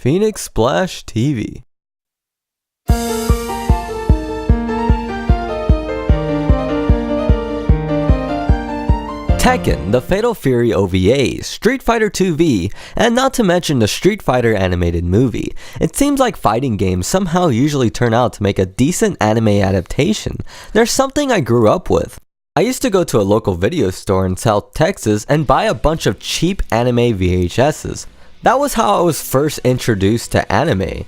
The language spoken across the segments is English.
Phoenix Splash TV. Tekken, the Fatal Fury OVAs, Street Fighter 2V, and not to mention the Street Fighter animated movie. It seems like fighting games somehow usually turn out to make a decent anime adaptation. There's something I grew up with. I used to go to a local video store in South Texas and buy a bunch of cheap anime VHSs. That was how I was first introduced to anime.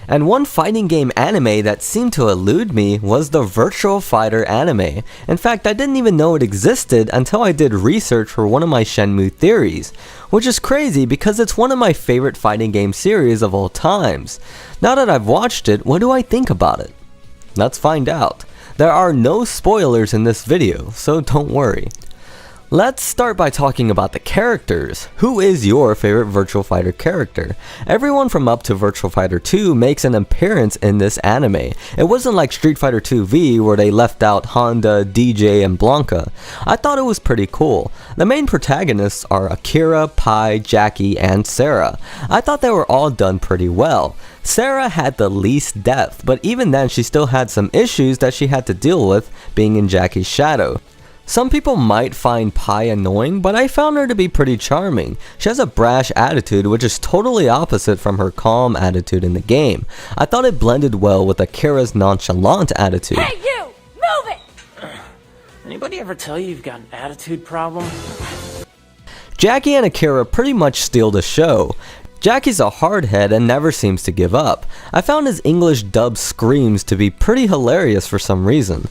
And one fighting game anime that seemed to elude me was the Virtua Fighter anime. In fact, I didn't even know it existed until I did research for one of my Shenmue theories, which is crazy because it's one of my favorite fighting game series of all times. Now that I've watched it, what do I think about it? Let's find out. There are no spoilers in this video, so don't worry. Let's start by talking about the characters. Who is your favorite Virtua Fighter character? Everyone from up to Virtua Fighter 2 makes an appearance in this anime. It wasn't like Street Fighter 2V where they left out Honda, DJ, and Blanca. I thought it was pretty cool. The main protagonists are Akira, Pai, Jackie, and Sarah. I thought they were all done pretty well. Sarah had the least depth, but even then she still had some issues that she had to deal with being in Jackie's shadow. Some people might find Pai annoying, but I found her to be pretty charming. She has a brash attitude which is totally opposite from her calm attitude in the game. I thought it blended well with Akira's nonchalant attitude. Hey you! Move it! Anybody ever tell you you've got an attitude problem? Jackie and Akira pretty much steal the show. Jackie's a hardhead and never seems to give up. I found his English dub screams to be pretty hilarious for some reason.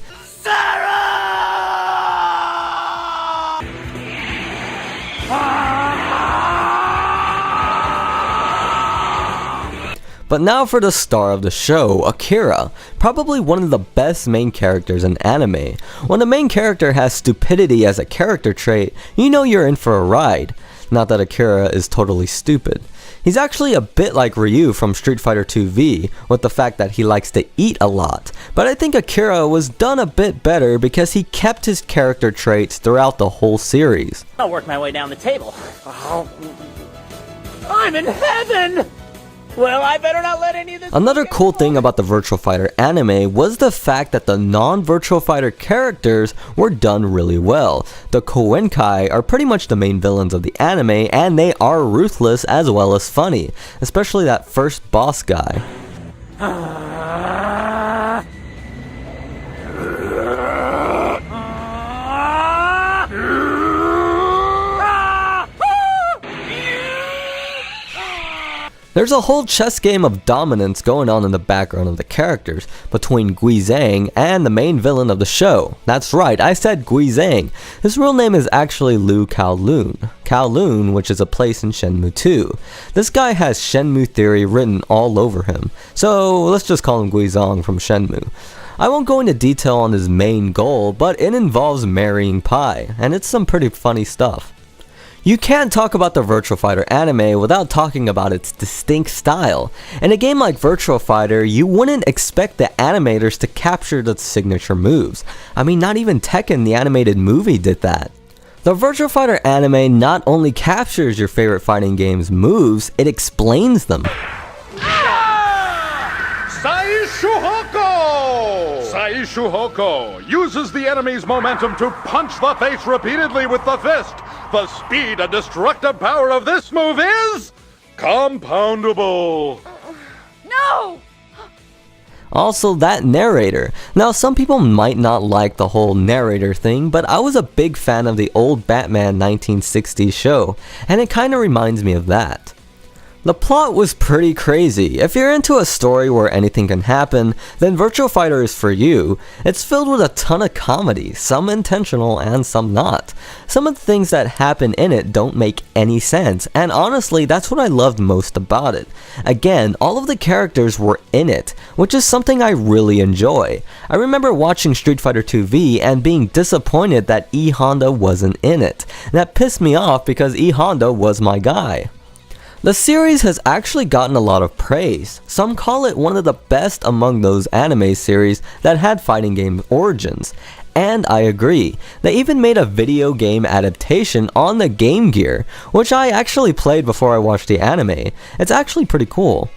But now for the star of the show, Akira. Probably one of the best main characters in anime. When the main character has stupidity as a character trait, you know you're in for a ride. Not that Akira is totally stupid. He's actually a bit like Ryu from Street Fighter 2V, with the fact that he likes to eat a lot. But I think Akira was done a bit better because he kept his character traits throughout the whole series. I'll work my way down the table. Oh, I'm in heaven! Well, I better not let any of this... Another cool thing about the Virtua Fighter anime was the fact that the non-Virtua Fighter characters were done really well. The Koenkai are pretty much the main villains of the anime, and they are ruthless as well as funny, especially that first boss guy. There's a whole chess game of dominance going on in the background of the characters between Guizhang and the main villain of the show. That's right, I said Guizhang. His real name is actually Liu Kowloon. Kowloon, which is a place in Shenmue 2. This guy has Shenmue theory written all over him, so let's just call him Guizhang from Shenmue. I won't go into detail on his main goal, but it involves marrying Pai, and it's some pretty funny stuff. You can't talk about the Virtua Fighter anime without talking about its distinct style. In a game like Virtua Fighter, you wouldn't expect the animators to capture the signature moves. I mean, not even Tekken, the animated movie, did that. The Virtua Fighter anime not only captures your favorite fighting game's moves, it explains them. Saishuhoko uses the enemy's momentum to punch the face repeatedly with the fist. The speed and destructive power of this move is compoundable. No! Also, that narrator. Now, some people might not like the whole narrator thing, but I was a big fan of the old Batman 1960s show, and it kinda reminds me of that. The plot was pretty crazy. If you're into a story where anything can happen, then Virtua Fighter is for you. It's filled with a ton of comedy, some intentional and some not. Some of the things that happen in it don't make any sense, and honestly, that's what I loved most about it. Again, all of the characters were in it, which is something I really enjoy. I remember watching Street Fighter 2V and being disappointed that E Honda wasn't in it. That pissed me off because E Honda was my guy. The series has actually gotten a lot of praise. Some call it one of the best among those anime series that had fighting game origins. and I agree. They even made a video game adaptation on the Game Gear, which I actually played before I watched the anime. It's actually pretty cool.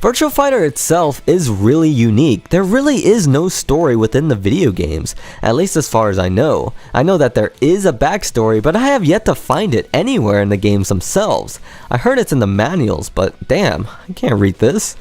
Virtua Fighter itself is really unique. There really is no story within the video games, at least as far as I know. I know that there is a backstory, but I have yet to find it anywhere in the games themselves. I heard it's in the manuals, but damn, I can't read this.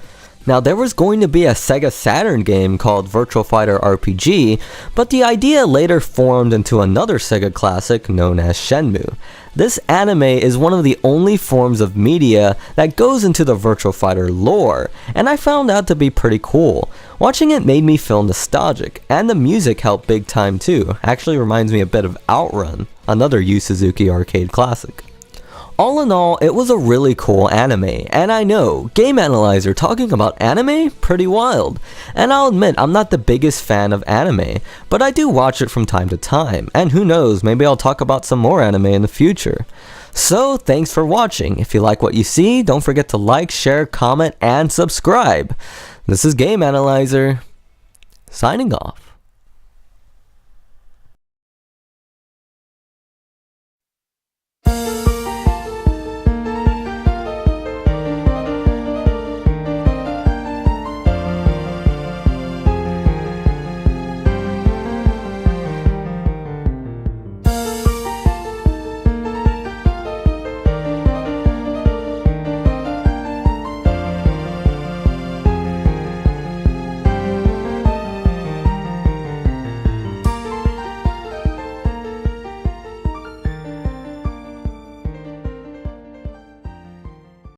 Now, there was going to be a Sega Saturn game called Virtua Fighter RPG, but the idea later formed into another Sega classic known as Shenmue. This anime is one of the only forms of media that goes into the Virtua Fighter lore, and I found that to be pretty cool. Watching it made me feel nostalgic, and the music helped big time too. Actually reminds me a bit of Outrun, another Yu Suzuki arcade classic. All in all, it was a really cool anime, and I know, Game Analyzer talking about anime? Pretty wild. And I'll admit, I'm not the biggest fan of anime, but I do watch it from time to time, and who knows, maybe I'll talk about some more anime in the future. So, thanks for watching. If you like what you see, don't forget to like, share, comment, and subscribe. This is Game Analyzer, signing off.